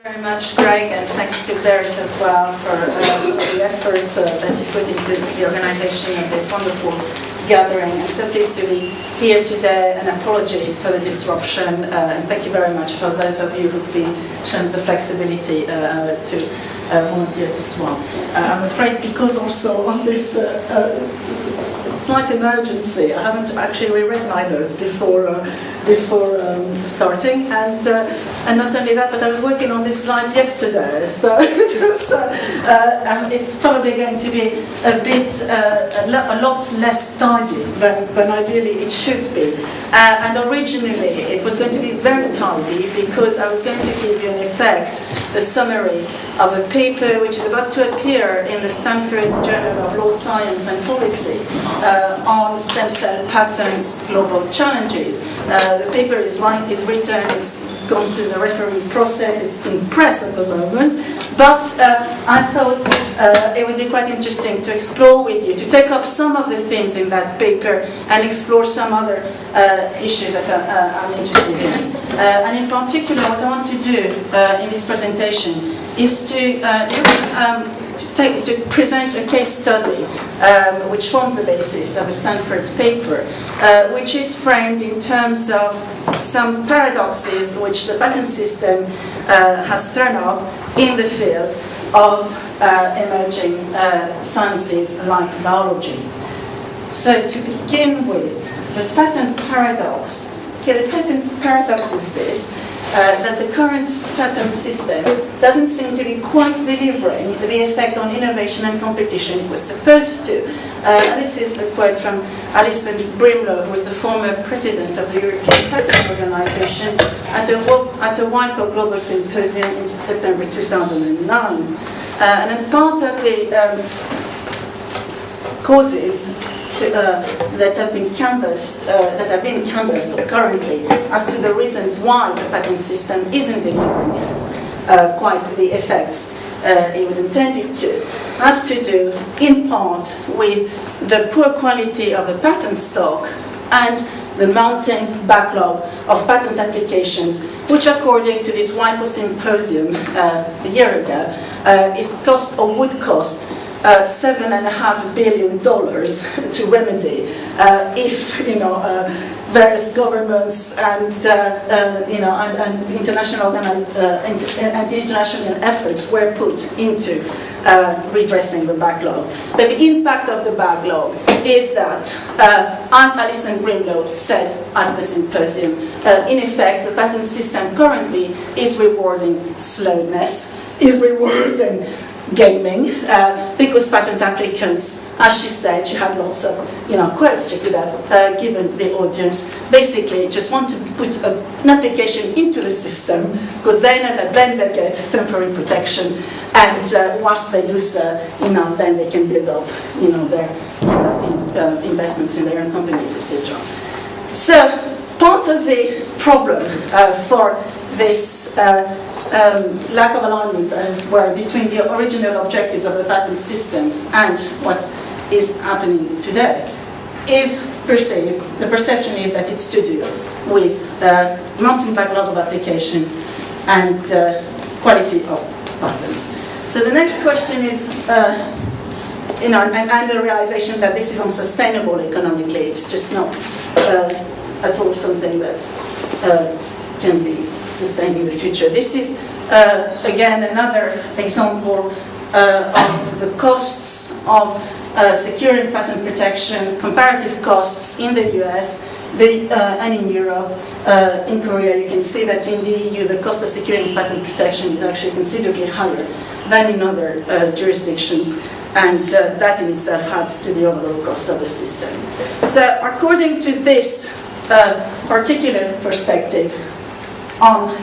Very much, Greg, and thanks to Darius as well for the effort that you put into the organisation of this wonderful gathering. I'm so pleased to be here today, and apologies for the disruption, and thank you very much for those of you who've been shown the flexibility to volunteer to swap. I'm afraid because also of this slight emergency, I haven't actually reread my notes before starting, and not only that, but I was working on these slides yesterday, so it's probably going to be a lot less tidy than ideally it should be. And originally it was going to be very tidy because I was going to give you in effect the summary of a paper which is about to appear in the Stanford Journal of Law, Science and Policy on stem cell patents, global challenges. The paper is written, it's gone through the referee process, it's in press at the moment, but I thought it would be quite interesting to explore with you, to take up some of the themes in that paper and explore some other issues that I'm interested in. And in particular, what I want to do in this presentation is to present a case study which forms the basis of a Stanford paper, which is framed in terms of some paradoxes which the patent system has thrown up in the field of emerging sciences like biology. So to begin with, the patent paradox. Okay, the patent paradox is this. That the current patent system doesn't seem to be quite delivering the effect on innovation and competition it was supposed to. And this is a quote from Alison Brimlow, who was the former president of the European Patent Organization, at a White Rose Global Symposium in September 2009. And then part of the causes that have been canvassed currently as to the reasons why the patent system isn't delivering quite the effects it was intended to, has to do in part with the poor quality of the patent stock and the mounting backlog of patent applications, which according to this White Rose Symposium a year ago would cost $7.5 billion to remedy if various governments and international efforts were put into redressing the backlog. But the impact of the backlog is that, as Alison Brimlow said at the symposium, in effect the patent system currently is rewarding slowness, is rewarding gaming, because patent applicants, as she said, she had lots of quotes she could have given the audience, basically just want to put an application into the system because they know that then they get temporary protection, and once they do so, then they can build up their investments in their own companies, etc. So part of the problem for this lack of alignment, as well, between the original objectives of the patent system and what is happening today is perceived. The perception is that it's to do with mounting backlog of applications and quality of patents. So the next question is, and the realization that this is unsustainable economically. It's just not at all something that can be sustained in the future. This is, again, another example of the costs of securing patent protection, comparative costs in the US and in Europe. In Korea, you can see that in the EU, the cost of securing patent protection is actually considerably higher than in other jurisdictions, and that in itself adds to the overall cost of the system. So according to this particular perspective on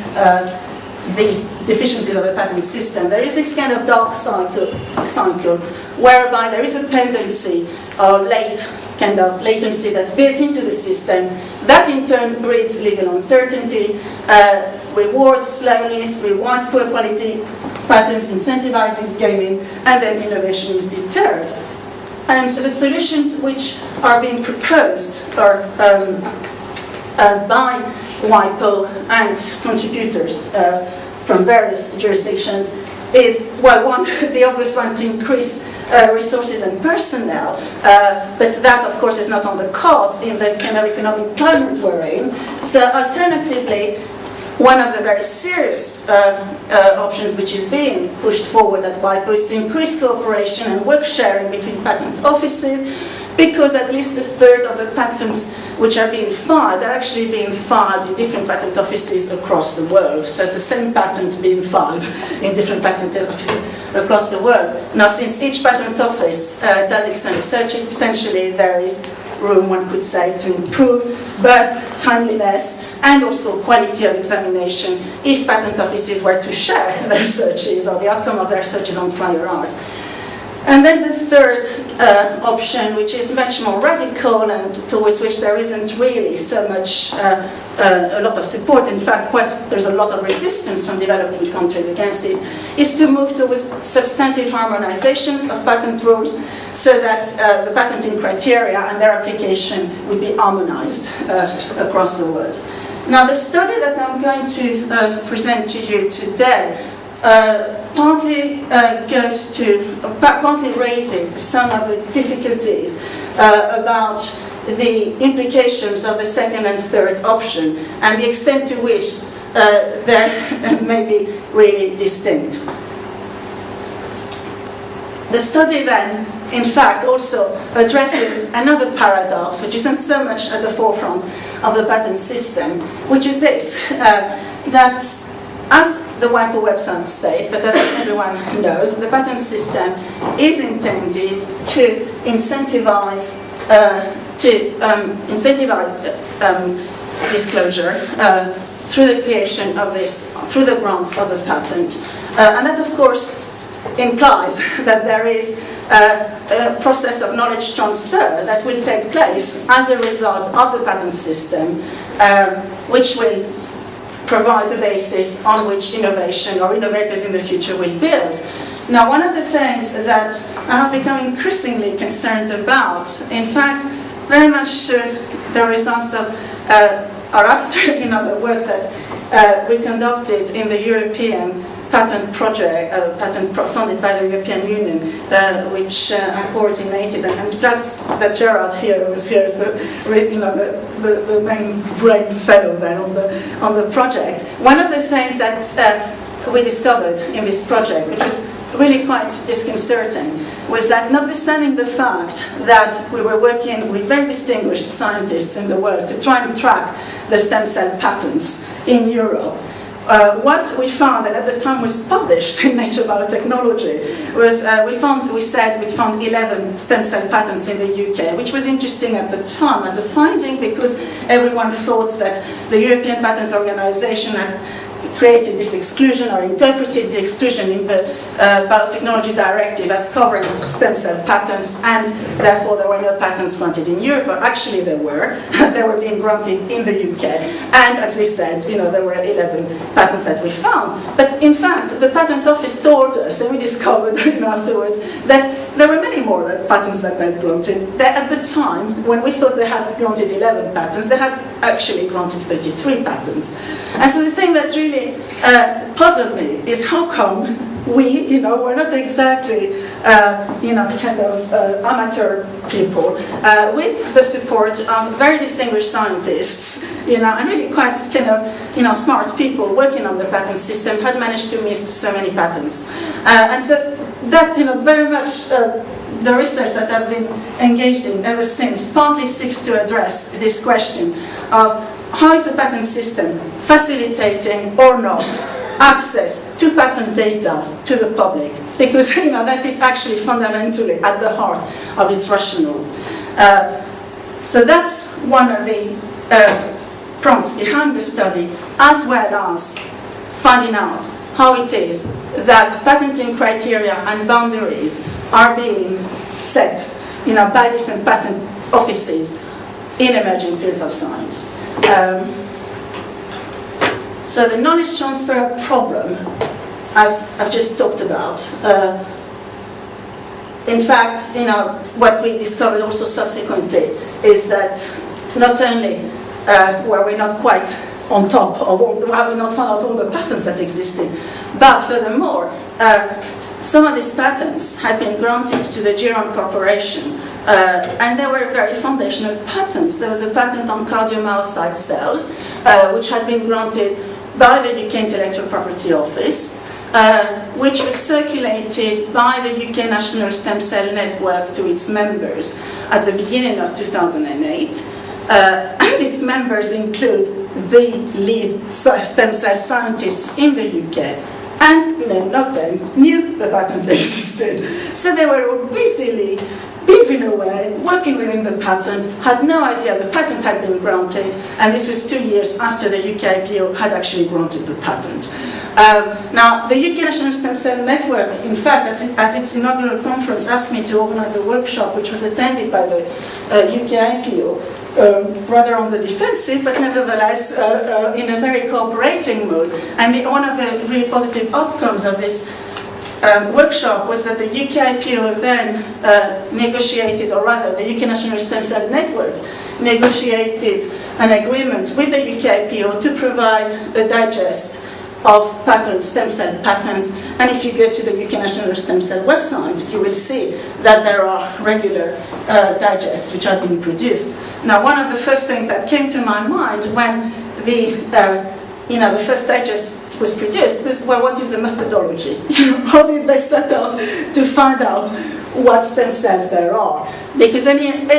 the deficiencies of the patent system, there is this kind of dark cycle whereby there is a tendency or latency that's built into the system that in turn breeds legal uncertainty, rewards slowness, rewards poor quality patents, incentivizes gaming, and then innovation is deterred. And the solutions which are being proposed are by WIPO and contributors from various jurisdictions is, well, one, the obvious one, to increase resources and personnel, but that, of course, is not on the cards in the kind of economic climate we're in. So alternatively, one of the very serious options which is being pushed forward at WIPO is to increase cooperation and work sharing between patent offices, because at least a third of the patents which are being filed are actually being filed in different patent offices across the world. So it's the same patent being filed in different patent offices across the world. Now, since each patent office does its own searches, potentially there is room, one could say, to improve both timeliness and also quality of examination if patent offices were to share their searches or the outcome of their searches on prior art. And then the third option, which is much more radical and towards which there isn't really so much a lot of support, in fact there's a lot of resistance from developing countries against this, is to move towards substantive harmonizations of patent rules so that the patenting criteria and their application would be harmonized across the world. Now, the study that I'm going to present to you today partly raises some of the difficulties about the implications of the second and third option and the extent to which they may be really distinct. The study then, in fact, also addresses another paradox, which isn't so much at the forefront of the patent system, which is this, that as the WIPO website states, but as everyone knows, the patent system is intended to incentivize disclosure through the creation of this, through the grant of a patent, and that, of course, implies that there is a process of knowledge transfer that will take place as a result of the patent system, which will provide the basis on which innovation or innovators in the future will build. Now, one of the things that I have become increasingly concerned about, in fact, very much the results of, or after, the work that we conducted in the European patent project, funded by the European Union, which I coordinated, and I'm glad that Gerard here was here as the main brain fellow then on the project. One of the things that we discovered in this project, which was really quite disconcerting, was that notwithstanding the fact that we were working with very distinguished scientists in the world to try and track the stem cell patents in Europe, what we found, and at the time was published in Nature Biotechnology, was we found 11 stem cell patents in the UK, which was interesting at the time as a finding because everyone thought that the European Patent Organization had created this exclusion or interpreted the exclusion in the Biotechnology Directive as covering stem cell patents, and therefore there were no patents granted in Europe, but actually there were. They were being granted in the UK, and as we said, there were 11 patents that we found. But in fact, the Patent Office told us, and we discovered afterwards, that there were many more patents that they had granted. That at the time, when we thought they had granted 11 patents, they had actually granted 33 patents. And so the thing that really puzzled me is how come we're not exactly, amateur people with the support of very distinguished scientists, and really quite smart people working on the patent system had managed to miss so many patents. And so that, very much the research that I've been engaged in ever since partly seeks to address this question of how is the patent system facilitating or not access to patent data to the public, because that is actually fundamentally at the heart of its rationale. So that's one of the prompts behind the study, as well as finding out how it is that patenting criteria and boundaries are being set by different patent offices in emerging fields of science. So the knowledge transfer problem, as I've just talked about, in fact, what we discovered also subsequently is that not only were we not quite on top of all, I will not find out all the patents that existed. But furthermore, some of these patents had been granted to the Geron Corporation, and they were very foundational patents. There was a patent on cardiomyocyte cells, which had been granted by the UK Intellectual Property Office, which was circulated by the UK National Stem Cell Network to its members at the beginning of 2008. And its members include the lead stem cell scientists in the UK. And none of them knew the patent existed. So they were all busily beavering away, working within the patent, had no idea the patent had been granted, and this was 2 years after the UK IPO had actually granted the patent. Now, the UK National Stem Cell Network, in fact, at its inaugural conference, asked me to organize a workshop which was attended by the UK IPO, rather on the defensive, but nevertheless in a very cooperating mode. And one of the really positive outcomes of this workshop was that the UK IPO then negotiated, or rather the UK National Stem Cell Network negotiated an agreement with the UK IPO to provide a digest of patents, stem cell patents, and if you go to the UK National Stem Cell website, you will see that there are regular digests which are being produced. Now, one of the first things that came to my mind when the first digest was produced was, well, what is the methodology? How did they set out to find out what stem cells there are? Because if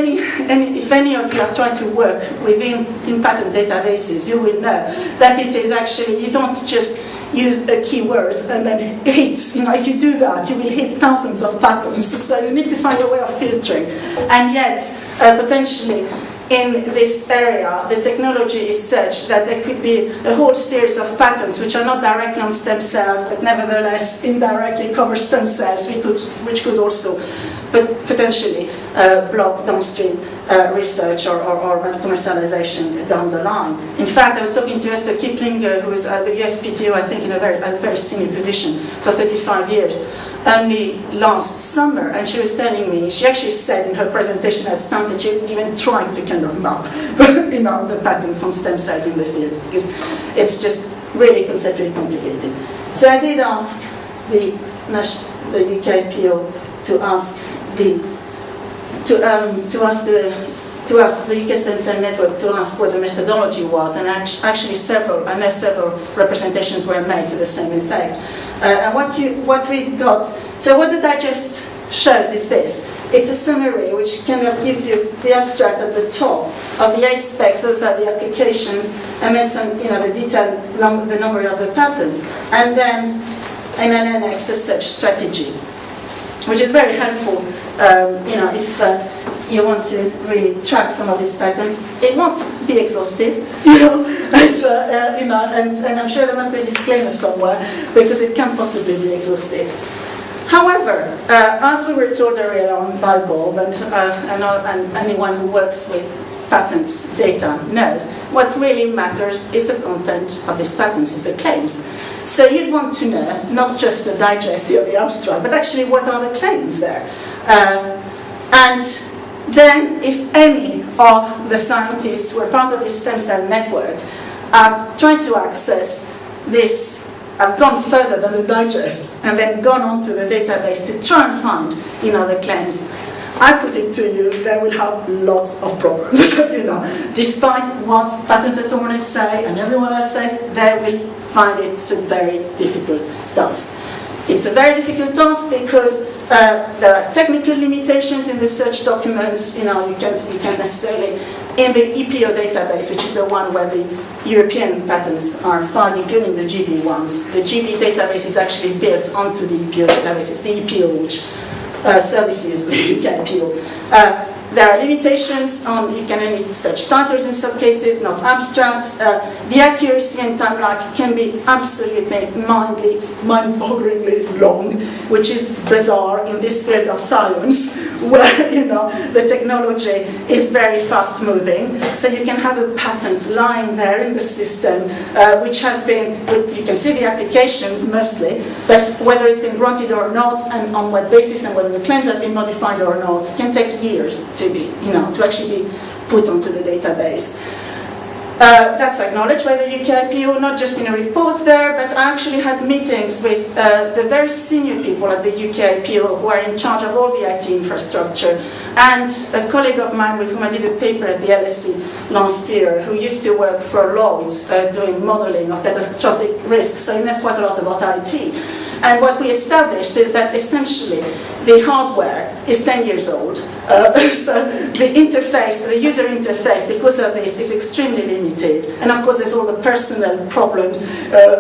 any of you have tried to work in patent databases, you will know that it is actually, you don't just use a keyword and then hit, if you do that, you will hit thousands of patents. So you need to find a way of filtering. And yet, potentially, in this area, the technology is such that there could be a whole series of patents which are not directly on stem cells, but nevertheless indirectly cover stem cells, which could also potentially block downstream research or commercialization down the line. In fact, I was talking to Esther Kiplinger, who was at the USPTO, I think, in a very senior position for 35 years. Only last summer, and she was telling me, she actually said in her presentation at Stanford, she was even trying to kind of map the patents on stem cells in the field, because it's just really conceptually complicated. So I did ask the UK IPO to ask the UK Stem Cell Network to ask what the methodology was, and actually several representations were made to the same effect. And what we got, so what the digest shows is this. It's a summary which kind of gives you the abstract at the top of the A specs, those are the applications, and then some, the detail, the number of the patents, and then in an annex, the search strategy, which is very helpful, if you want to really track some of these patents. It won't be exhaustive, and I'm sure there must be a disclaimer somewhere, because it can't possibly be exhaustive. However, as we were told earlier on by Bob, and anyone who works with patents data knows, what really matters is the content of these patents, is the claims. So you'd want to know not just the digest or the abstract, but actually what are the claims there. And then if any of the scientists who are part of this stem cell network have tried to access this, have gone further than the digest, and then gone onto the database to try and find, the claims, I put it to you, they will have lots of problems. Despite what patent attorneys say and everyone else says, they will find it a very difficult task. It's a very difficult task because there are technical limitations in the search documents. You can't necessarily, in the EPO database, which is the one where the European patents are filed, including the GB ones. The GB database is actually built onto the EPO database. It's the EPO which services the UK IPO. There are limitations on, you can only search titles in some cases, not abstracts. The accuracy and timeline can be absolutely mind-bogglingly long, which is bizarre in this field of science, where the technology is very fast-moving. So you can have a patent lying there in the system, which has been, you can see the application mostly, but whether it's been granted or not, and on what basis, and whether the claims have been modified or not, can take years to be, to actually be put onto the database. That's acknowledged by the UK IPO, not just in a report there, but I actually had meetings with the very senior people at the UK IPO who are in charge of all the IT infrastructure, and a colleague of mine with whom I did a paper at the LSE last year, who used to work for Lloyds doing modeling of catastrophic risks, so he knows quite a lot about IT. And what we established is that essentially the hardware is 10 years old. So the interface, the user interface, because of this, is extremely limited. And of course, there's all the personal problems,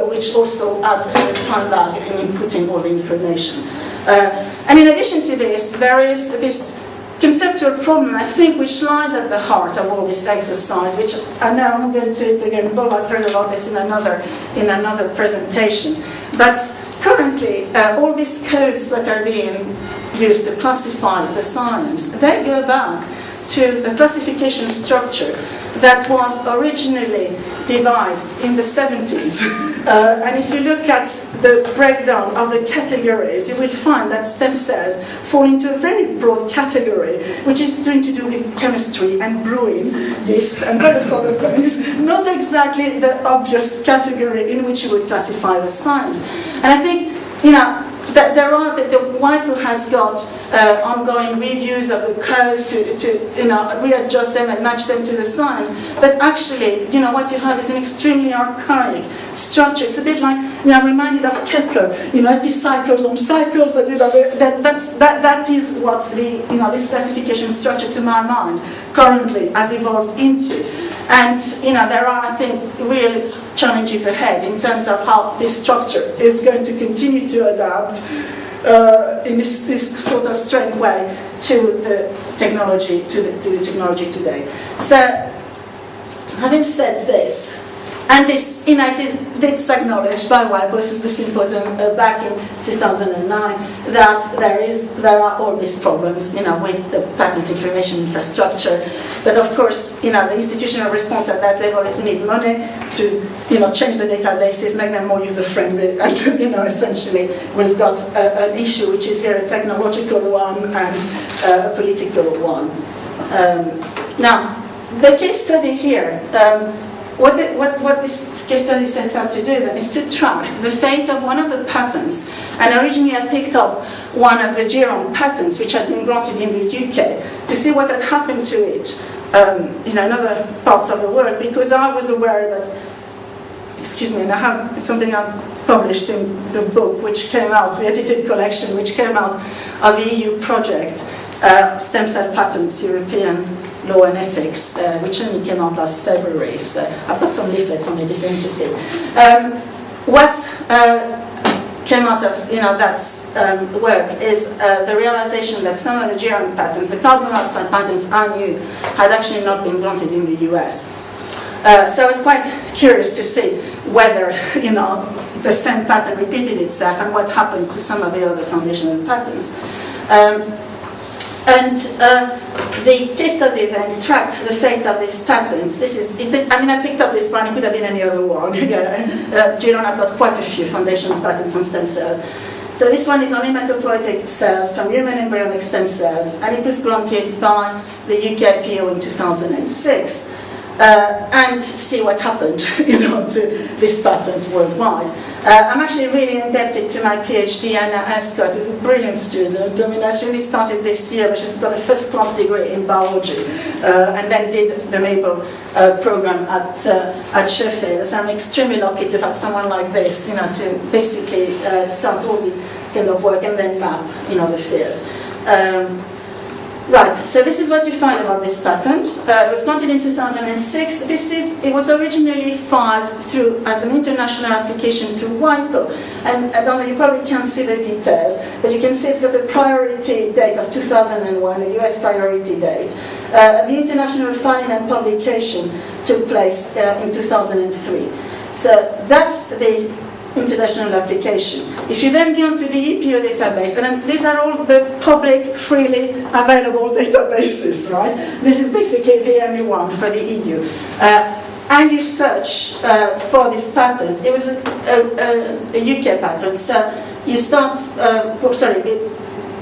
which also add to the time lag in inputting all the information. And in addition to this, there is this conceptual problem, I think, which lies at the heart of all this exercise, which I know I'm going to again, Bob has heard about this in another presentation. But currently, all these codes that are being used to classify the science, they go back to a classification structure that was originally devised in the 70s. And if you look at the breakdown of the categories, you will find that stem cells fall into a very broad category, which is going to do with chemistry and brewing, yeast, and various other things, not exactly the obvious category in which you would classify the science. And I think, that there are, the WIPO has got ongoing reviews of the codes to readjust them and match them to the science. But actually, what you have is an extremely archaic structure. It's a bit like, I'm reminded of Kepler, epicycles on cycles, and that is what this classification structure, to my mind, currently has evolved into. And there are, I think, real challenges ahead in terms of how this structure is going to continue to adapt in this sort of strange way to the technology today. So, having said this, and this, it's acknowledged by WIPO, this is the Symposium back in 2009, that there are all these problems, with the patent information infrastructure. But of course, the institutional response at that level is we need money to, change the databases, make them more user-friendly, and, essentially we've got an issue which is here a technological one and a political one. Now, the case study here, what this case study sets out to do then is to track the fate of one of the patents. And originally I picked up one of the Genome patents which had been granted in the UK to see what had happened to it in other parts of the world, because I was aware that, and it's something I published in the book which came out, the edited collection which came out of the EU project, Stem Cell Patents, European Law and Ethics, which only came out last February. So I've got some leaflets on it if you're interested. What came out of that work is the realization that some of the GRM patents, the carbon monoxide patents I knew, had actually not been granted in the US. So I was quite curious to see whether the same pattern repeated itself and what happened to some of the other foundational patents. And the case study then tracked the fate of these patents. I picked up this one, it could have been any other one. Genome, I've got quite a few foundational patents on stem cells. So this one is on hematopoietic cells from human embryonic stem cells, and it was granted by the UK IPO in 2006. And see what happened, to this patent worldwide. I'm actually really indebted to my PhD, Anna Escott, who's a brilliant student. She really started this year, but she's got a first-class degree in biology, and then did the Maple program at Sheffield. So I'm extremely lucky to have someone like this, to basically start all the kind of work and then map, the field. Right, so this is what you find about this patent. It was granted in 2006. It was originally filed as an international application through WIPO. And I don't know, you probably can't see the details, but you can see it's got a priority date of 2001, a US priority date. The international filing and publication took place in 2003. So that's the international application. If you then go to the EPO database, and these are all the public, freely available databases, right? This is basically the only one for the EU. And you search for this patent. It was a UK patent, so you start,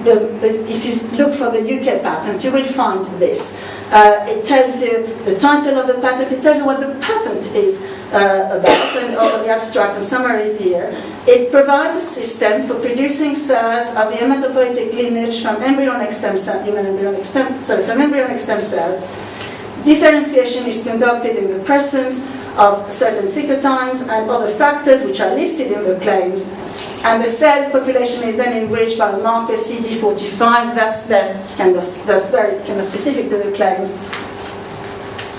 if you look for the UK patent, you will find this. It tells you the title of the patent. It tells you what the patent is about, and all the abstract and summaries here. It provides a system for producing cells of the hematopoietic lineage from embryonic stem cells, from embryonic stem cells. Differentiation is conducted in the presence of certain cytokines and other factors which are listed in the claims. And the cell population is then enriched by the marker CD45. That's very kind of specific to the claims.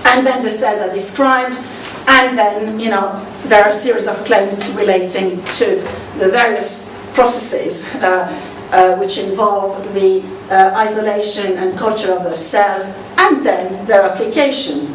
And then the cells are described. And then, there are a series of claims relating to the various processes which involve the isolation and culture of the cells, and then their application.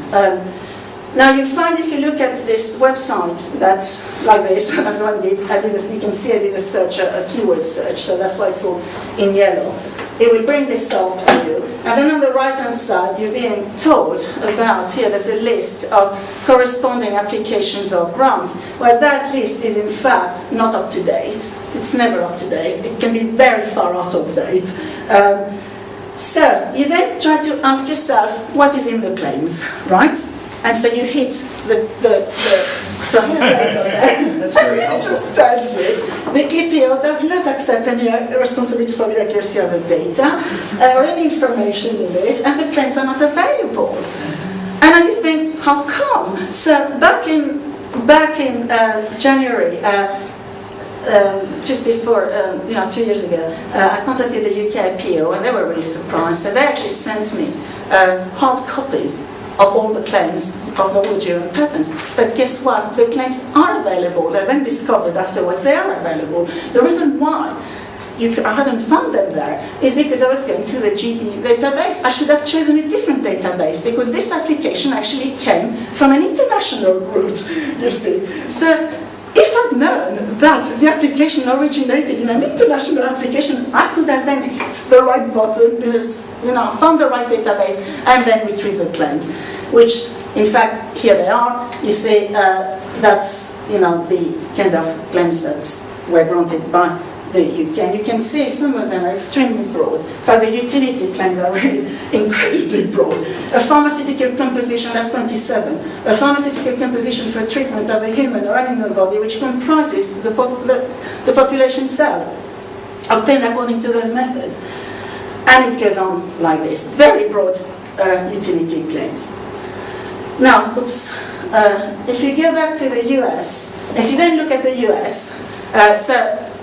Now you find, if you look at this website, that's like this, as one did, you can see I did a search, a keyword search, so that's why it's all in yellow. It will bring this up to you. And then on the right-hand side, you're being told about, here there's a list of corresponding applications or grants. Well, that list is in fact not up to date. It's never up to date. It can be very far out of date. So you then try to ask yourself, what is in the claims, right? And so you hit the That's very helpful. It just tells you the EPO does not accept any responsibility for the accuracy of the data or any information in it, and the claims are not available. And then you think, how come? So back in January, just before, 2 years ago, I contacted the UK EPO, and they were really surprised. So they actually sent me hard copies of all the claims of the Woodrow patents. But guess what? The claims are available. They're then discovered afterwards. They are available. The reason why I hadn't found them there is because I was going through the GB database. I should have chosen a different database because this application actually came from an international route, you see. So if I'd known that the application originated in an international application, I could have then hit the right button, found the right database, and then retrieve the claims, which, in fact, here they are. You see, that's the kind of claims that were granted by the UK. And you can see some of them are extremely broad. In fact, the utility claims are really incredibly broad. A pharmaceutical composition, that's 27. A pharmaceutical composition for treatment of a human or animal body which comprises the population cell, obtained according to those methods. And it goes on like this. Very broad utility claims. Now, if you go back to the US, if you then look at the US, so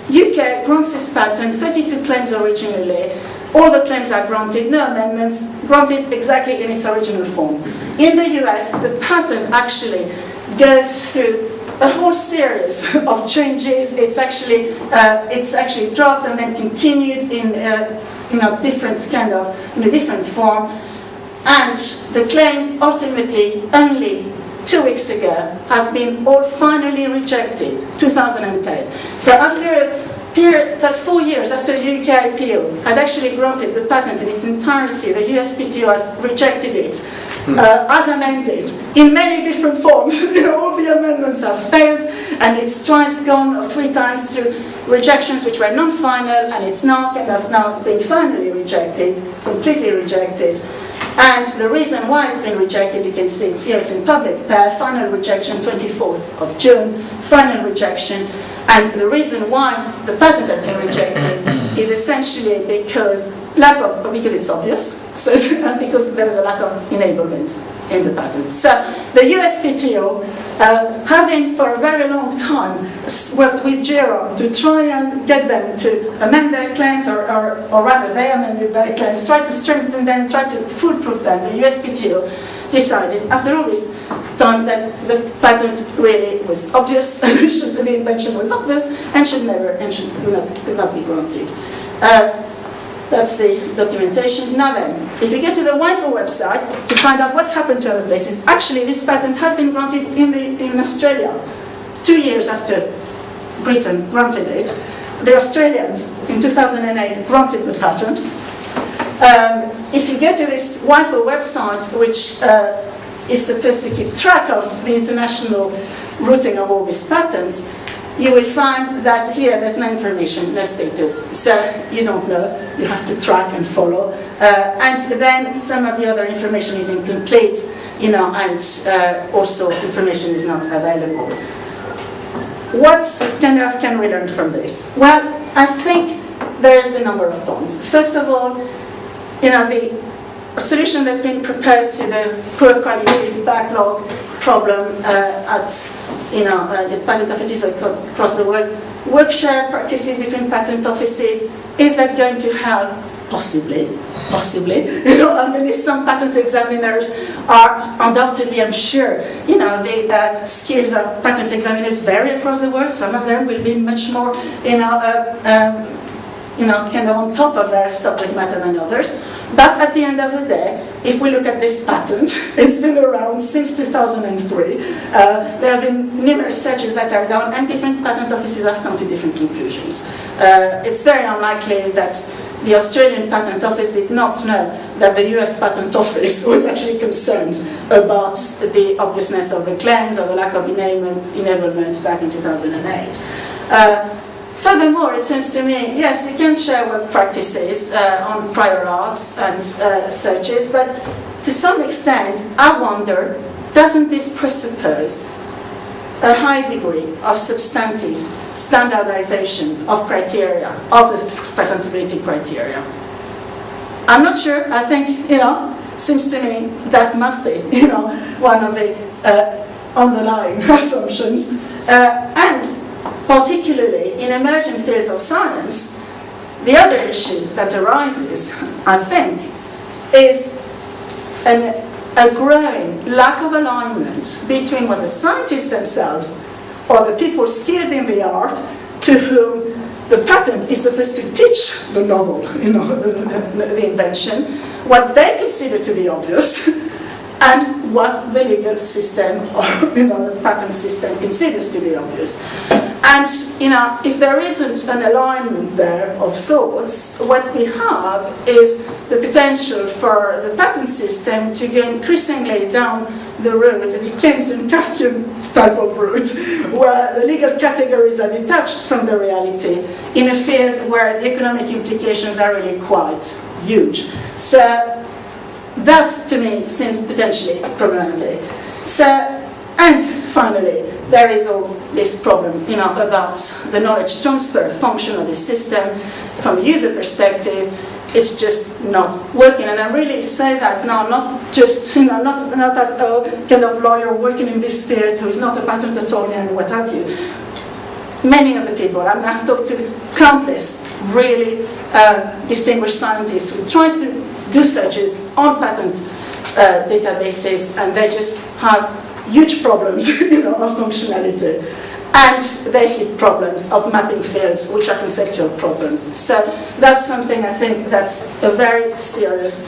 UK grants this patent, 32 claims originally. All the claims are granted, no amendments, granted exactly in its original form. In the US, the patent actually goes through a whole series of changes. It's actually dropped and then continued in different form. And the claims ultimately only 2 weeks ago have been all finally rejected, 2010. So after a period, that's 4 years after the UK EPO had actually granted the patent in its entirety, the USPTO has rejected it as amended in many different forms. All the amendments have failed, and it's gone 3 times through rejections which were non-final, and it's now been finally rejected, completely rejected. And the reason why it's been rejected, you can see it's here, it's in public. Final rejection, 24th of June, final rejection. And the reason why the patent has been rejected is essentially because it's obvious, and because there is a lack of enablement in the patent. So the USPTO, having for a very long time worked with Genome to try and get them to amend their claims, or rather they amended their claims, try to strengthen them, try to foolproof them, the USPTO decided after all this time that the patent really was obvious, and the invention was obvious, and could not be granted. That's the documentation. Now then, if you get to the White Rose website to find out what's happened to other places, actually this patent has been granted in Australia 2 years after Britain granted it. The Australians in 2008 granted the patent. If you get to this White Rose website, which is supposed to keep track of the international routing of all these patents, you will find that here there's no information, no status. So you don't know, you have to track and follow. And then some of the other information is incomplete, and also information is not available. What can we learn from this? Well, I think there's a number of points. First of all, the solution that's been proposed to the poor quality backlog problem at patent offices across the world, work share practices between patent offices, is that going to help? Possibly. Some patent examiners are undoubtedly, I'm sure, the skills of patent examiners vary across the world. Some of them will be much more, kind of on top of their subject matter than others. But at the end of the day, if we look at this patent, it's been around since 2003. There have been numerous searches that are done, and different patent offices have come to different conclusions. It's very unlikely that the Australian Patent Office did not know that the US Patent Office was actually concerned about the obviousness of the claims or the lack of enablement back in 2008. Furthermore, it seems to me, yes, you can share work practices on prior arts and searches, but to some extent, I wonder, doesn't this presuppose a high degree of substantive standardization of criteria, of the patentability criteria? I'm not sure. I think, seems to me that must be, one of the underlying assumptions. And particularly in emerging fields of science, the other issue that arises, I think, is a growing lack of alignment between what the scientists themselves or the people skilled in the art to whom the patent is supposed to teach the novel, the invention, what they consider to be obvious, and what the legal system or the patent system considers to be obvious. And if there isn't an alignment there of sorts, what we have is the potential for the patent system to go increasingly down the road, the Keynesian Kafkian type of route, where the legal categories are detached from the reality in a field where the economic implications are really quite huge. So that, to me, seems potentially problematic. So, and finally, there is all this problem, about the knowledge transfer function of the system from a user perspective. It's just not working, and I really say that now, not just, not as a kind of lawyer working in this field who is not a patent attorney and what have you. Many of the people, I've talked to countless really distinguished scientists who try to do searches on patent databases, and they just have huge problems, of functionality, and they hit problems of mapping fields, which are conceptual problems. So that's something I think that's a very serious,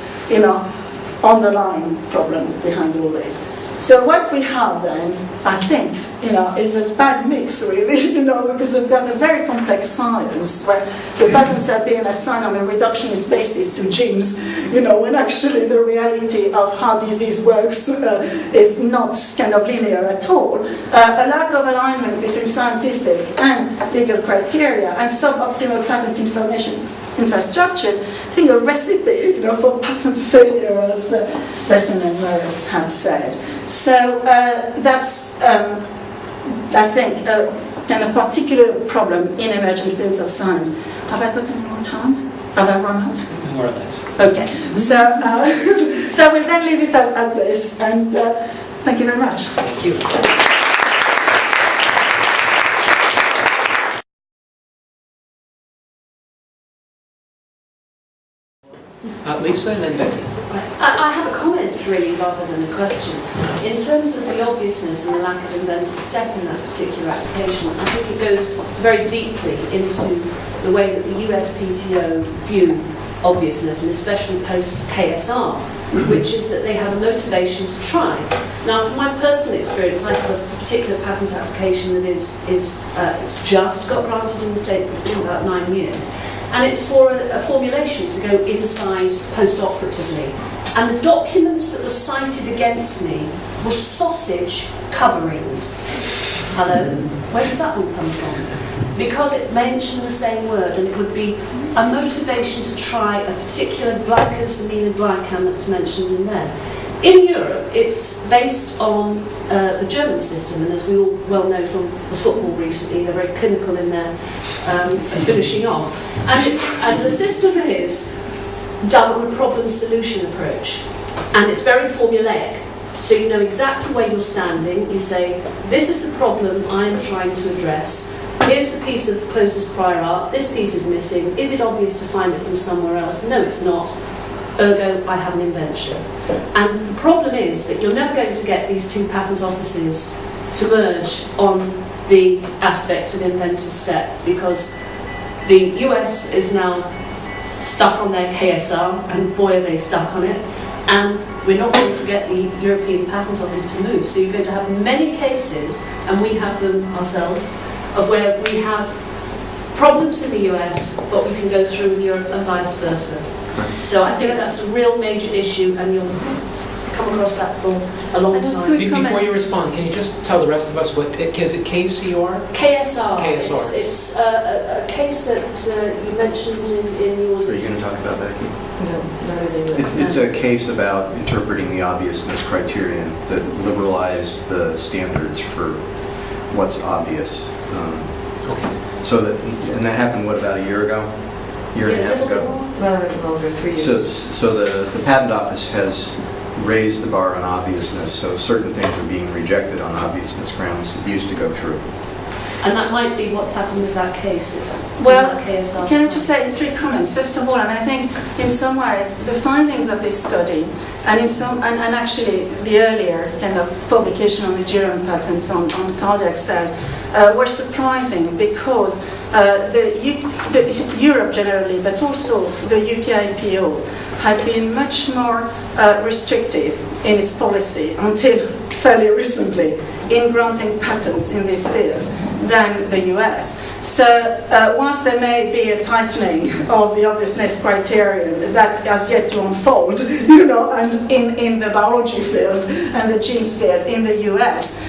underlying problem behind all this. So what we have then, I think, is a bad mix, really, because we've got a very complex science where the patents are being assigned on a reductionist basis to genes, when actually the reality of how disease works is not kind of linear at all. A lack of alignment between scientific and legal criteria and suboptimal patent information infrastructures, I think a recipe, for patent failure, as Besson and Murray have said. So that's, I think, a kind of particular problem in emerging fields of science. Have I got any more time? Have I run out? More or less. Okay. So, so we'll then leave it at this. And thank you very much. Thank you. Lisa and then Becky. I have a comment really rather than a question. In terms of the obviousness and the lack of inventive step in that particular application, I think it goes very deeply into the way that the USPTO view obviousness, and especially post-KSR, which is that they have a motivation to try. Now, from my personal experience, I have a particular patent application that it's just got granted in the States in about 9 years. And it's for a formulation to go inside post-operatively. And the documents that were cited against me were sausage coverings. Hello? Where does that all come from? Because it mentioned the same word, and it would be a motivation to try a particular glycosaminoglycan that was mentioned in there. In Europe, it's based on the German system, and as we all well know from the football recently, they're very clinical in their finishing off. And the system is done on a problem-solution approach, and it's very formulaic. So you know exactly where you're standing. You say, this is the problem I am trying to address. Here's the piece of closest prior art. This piece is missing. Is it obvious to find it from somewhere else? No, it's not. Ergo, I have an invention. And the problem is that you're never going to get these two patent offices to merge on the aspect of the inventive step, because the US is now stuck on their KSR, and boy are they stuck on it, and we're not going to get the European Patent Office to move. So you're going to have many cases, and we have them ourselves, of where we have problems in the US, but we can go through in Europe and vice versa. So I think that's a real major issue, and you'll come across that for a long time. Before you respond, can you just tell the rest of us is it KCR? KSR. KSR. It's a case that you mentioned in yours. Are you going to talk about that? No, not really. It's a case about interpreting the obviousness criterion that liberalized the standards for what's obvious. Okay. So and that happened, what, about a year ago? Year and a half ago? Well, over 3 years. So the Patent Office has raised the bar on obviousness, so certain things are being rejected on obviousness grounds that used to go through. And that might be what's happened with that case. Well, can I just say 3 comments? First of all, I think in some ways the findings of this study, and actually the earlier kind of publication on the Genome patent on cardiac cells were surprising, because Europe generally, but also the UK EPO, had been much more restrictive in its policy until fairly recently in granting patents in this field than the US. So whilst there may be a tightening of the obviousness criterion that has yet to unfold, and in the biology field and the genes field in the US,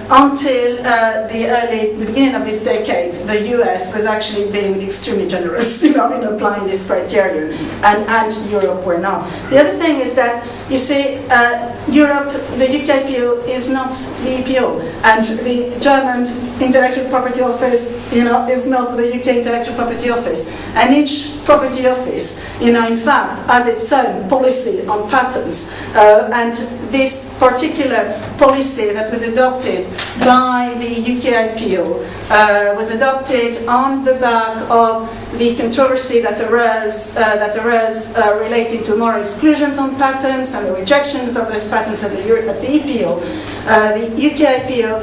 until the beginning of this decade, the US was actually being extremely generous, in applying this criterion, and Europe were not. The other thing is that, you see, Europe, the UK EPO is not the EPO, and the German Intellectual Property Office, is not the UK Intellectual Property Office. And each property office, in fact, has its own policy on patents. And this particular policy that was adopted by the UK EPO was adopted on the back of the controversy that arose relating to more exclusions on patents and the rejections of those patents at the EPO. The UK EPO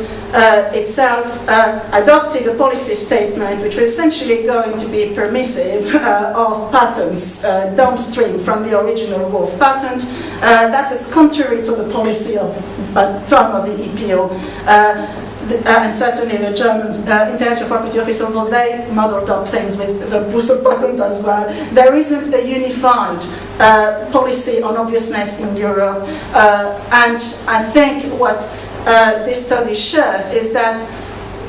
itself adopted a policy statement which was essentially going to be permissive of patents downstream from the original Wolf patent. That was contrary to the policy at the time of the EPO. And certainly the German Intellectual Property Office, although they muddled up things with the Busse patent as well, there isn't a unified policy on obviousness in Europe. And I think what this study shows is that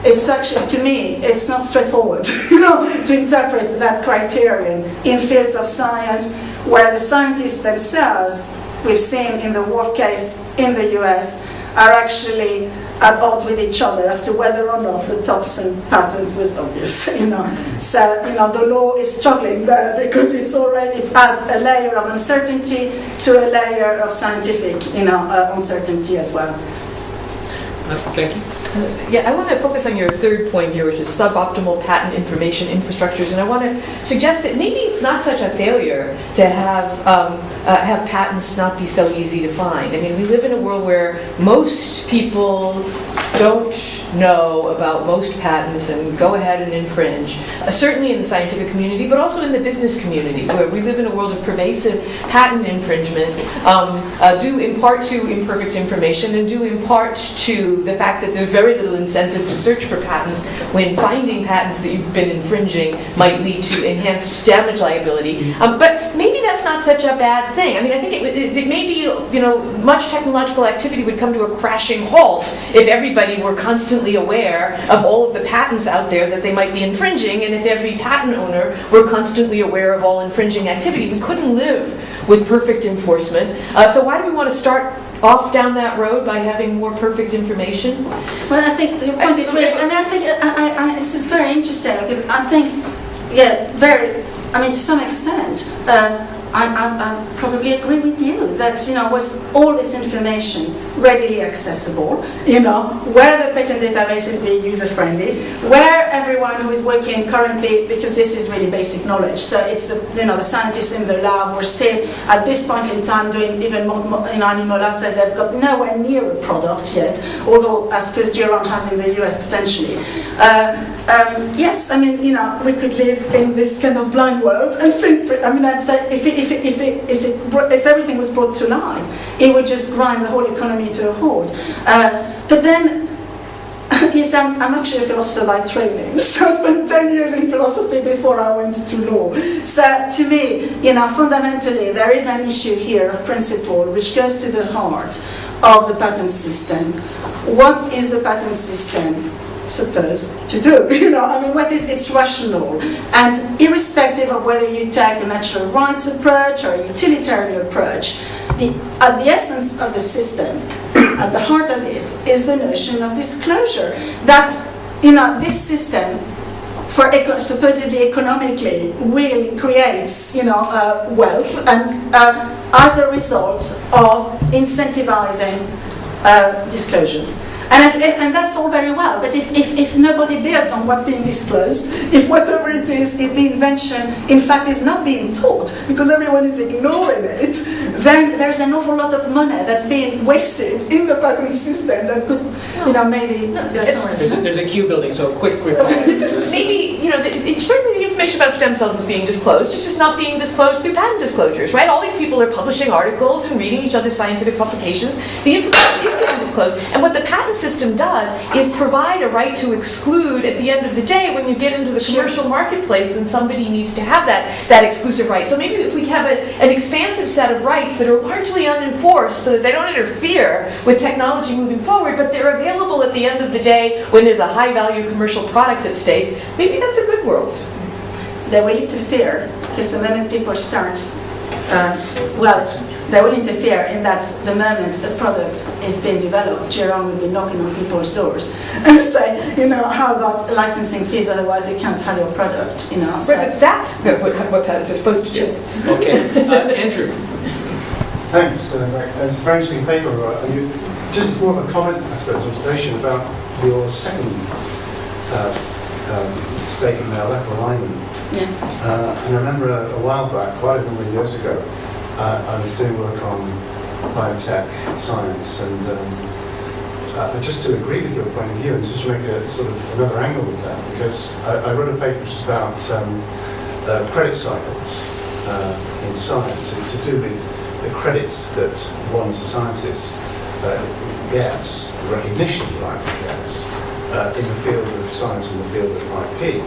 it's actually, to me, it's not straightforward, to interpret that criterion in fields of science where the scientists themselves, we've seen in the Wolf case in the US, are actually at odds with each other as to whether or not the Thompson patent was obvious. So the law is struggling there because it adds a layer of uncertainty to a layer of scientific uncertainty as well. Thank you. I want to focus on your third point here, which is suboptimal patent information infrastructures, and I want to suggest that maybe it's not such a failure to have patents not be so easy to find. I mean, we live in a world where most people don't know about most patents and go ahead and infringe, certainly in the scientific community, but also in the business community, where we live in a world of pervasive patent infringement, due in part to imperfect information and due in part to the fact that there's very little incentive to search for patents when finding patents that you've been infringing might lead to enhanced damage liability. But maybe that's not such a bad thing. I mean, I think it may be, much technological activity would come to a crashing halt if everybody were constantly aware of all of the patents out there that they might be infringing, and if every patent owner were constantly aware of all infringing activity. We couldn't live with perfect enforcement. So why do we want to start off down that road by having more perfect information? Well, I think the point is really, I think this is very interesting, because I think, to some extent, I probably agree with you that, was all this information readily accessible, where the patent database is being user-friendly, where everyone who is working currently, because this is really basic knowledge, so it's the scientists in the lab were still, at this point in time, doing even more animal assays. They've got nowhere near a product yet, although, as Geron has in the US potentially. Yes, we could live in this kind of blind world and think, I'd say if everything was brought to light, it would just grind the whole economy to a halt. But then, yes, I'm actually a philosopher by training, so I spent 10 years in philosophy before I went to law. So to me, fundamentally, there is an issue here of principle which goes to the heart of the patent system. What is the patent system supposed to do? What is its rationale? And irrespective of whether you take a natural rights approach or a utilitarian approach, at the essence of the system, at the heart of it, is the notion of disclosure. That, this system, supposedly economically, will creates, wealth, and as a result of incentivizing disclosure. And that's all very well, but if nobody builds on what's being disclosed, if whatever it is, if the invention in fact is not being taught because everyone is ignoring it, then there's an awful lot of money that's being wasted in the patent system that could, maybe go somewhere. There's a queue building, so quick reply. Maybe, certainly the information about stem cells is being disclosed. It's just not being disclosed through patent disclosures, right? All these people are publishing articles and reading each other's scientific publications. The information is getting disclosed, and what the patent system does is provide a right to exclude at the end of the day when you get into the commercial marketplace, and somebody needs to have that exclusive right. So maybe if we have an expansive set of rights that are largely unenforced so that they don't interfere with technology moving forward, but they're available at the end of the day when there's a high-value commercial product at stake, maybe that's a good world. They will interfere, because the moment people start, they will interfere in that the moment a product is being developed, Geron will be knocking on people's doors and say, how about licensing fees, otherwise you can't have your product, So. Right, but that's what patents are supposed to do. Okay, Andrew. Thanks, it's a very interesting paper. Just more of a comment, I suppose, observation about your second statement there, lateral alignment. Yeah. And I remember a while back, quite a number of years ago, I was doing work on biotech science, and just to agree with your point of view and just to make a sort of another angle with that, because I wrote a paper which was about credit cycles in science, and to do with the credit that one as a scientist gets, the recognition, if you like, gets in the field of science and the field of IP.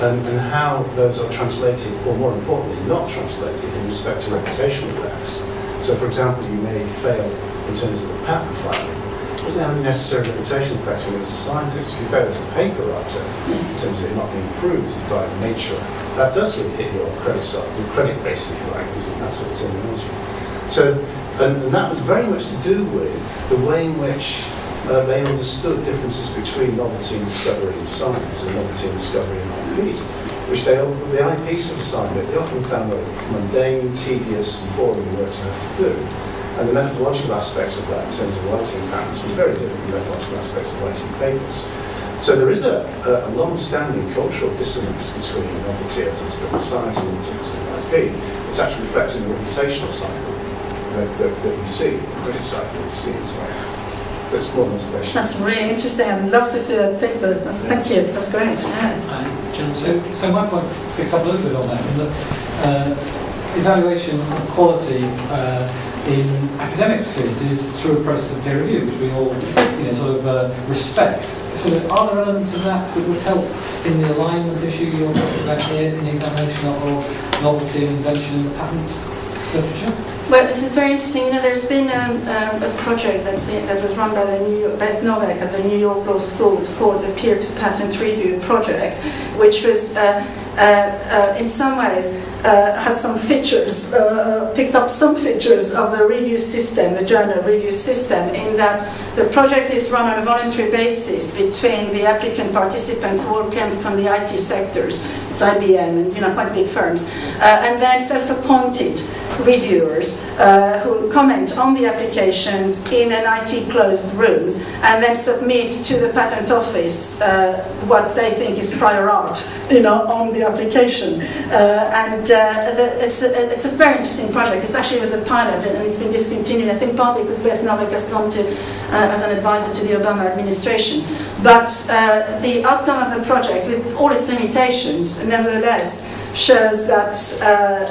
And how those are translated, or more importantly, not translated in respect to reputational effects. So, for example, you may fail in terms of a patent filing. It doesn't have any necessary reputational effects when you as a scientist. If you fail as a paper writer, in terms of it not being proved by nature, that does really hit your credit side, your credit base, if you like, using that sort of terminology. So, and that was very much to do with the way in which they understood differences between novelty and discovery in science and novelty and discovery in IP, which the IP sort of side of it, they often found that it's mundane, tedious, and boring work to have to do. And the methodological aspects of that in terms of writing patents were very different from the methodological aspects of writing papers. So there is a long-standing cultural dissonance between novelty ethics and science and ethics and IP. It's actually reflected in the reputational cycle that you see, the credit cycle you see in science. That's more observation. That's really interesting. I'd love to see that paper. Thank you. That's great. So my point picks up a little bit on that. In that evaluation of quality in academic schemes is through a process of peer review, which we all respect. Are there elements of that that would help in the alignment issue you're talking about here, in the examination of novelty and invention in the patents literature? Well, this is very interesting. There's been a project that was run by the Beth Novak at the New York Law School called the Peer-to-Patent Review Project, which was in some ways had some features, picked up some features of the review system, the journal review system, in that the project is run on a voluntary basis between the applicant participants who all came from the IT sectors, it's IBM and quite big firms, and then self-appointed reviewers who comment on the applications in an IT closed rooms and then submit to the patent office what they think is prior art, on the application. It's a very interesting project. It actually was a pilot and it's been discontinued. I think partly because Beth Novak has gone to as an advisor to the Obama administration. But the outcome of the project, with all its limitations, nevertheless shows that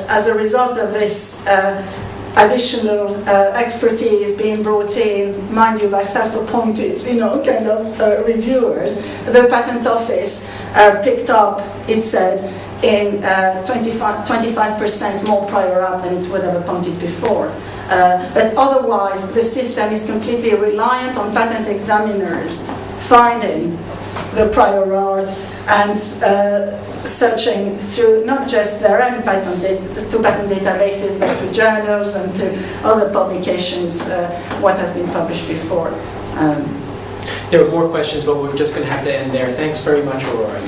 as a result of this additional expertise being brought in, mind you, by self-appointed, reviewers, the patent office picked up, it said, in 25% more prior art than it would have appointed before. But otherwise, the system is completely reliant on patent examiners finding the prior art and searching through not just their own patent databases, but through journals and through other publications, what has been published before. There are more questions, but we're just going to have to end there. Thanks very much, Aurora.